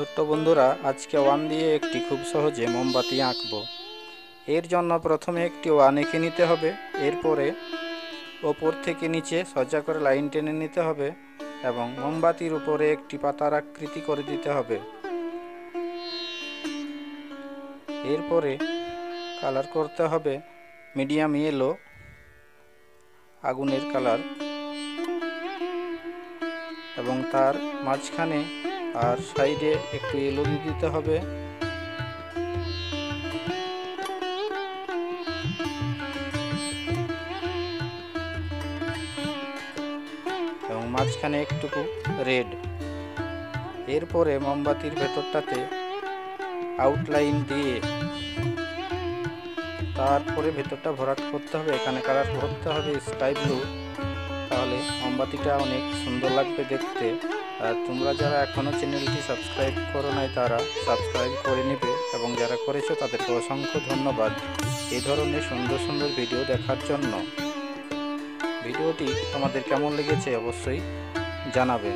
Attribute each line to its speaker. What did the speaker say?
Speaker 1: ছোট্ট বন্ধুরা, আজকে ওয়ান দিয়ে একটি খুব সহজে মোমবাতি আঁকবো। এর জন্য প্রথমে একটি ওয়ান এঁকে নিতে হবে। এরপরে ওপর থেকে নিচে সোজা করে লাইন টেনে নিতে হবে এবং মোমবাতির উপরে একটি পাতার আকৃতি করে দিতে হবে। এরপরে কালার করতে হবে মিডিয়াম ইয়েলো, আগুনের কালার, এবং তার মাঝখানে আর সাইডে একটু ইয়েলো দিয়ে দিতে হবে। এবং মাঝখানে একটুকু রেড। এরপরে মোমবাতির ভেতরটাতে আউটলাইন দিয়ে তারপরে ভেতরটা ভরাট করতে হবে। এখানে কালার করতে হবে স্কাই ব্লু, তাহলে মোমবাতিটা অনেক সুন্দর লাগবে দেখতে। আর তোমরা যারা এখনও চ্যানেলটি সাবস্ক্রাইব করো নাই তারা সাবস্ক্রাইব করে নেবে, এবং যারা করেছো তাদেরকে অসংখ্য ধন্যবাদ এই ধরনের সুন্দর সুন্দর ভিডিও দেখার জন্য। ভিডিওটি তোমাদের কেমন লেগেছে অবশ্যই জানাবে।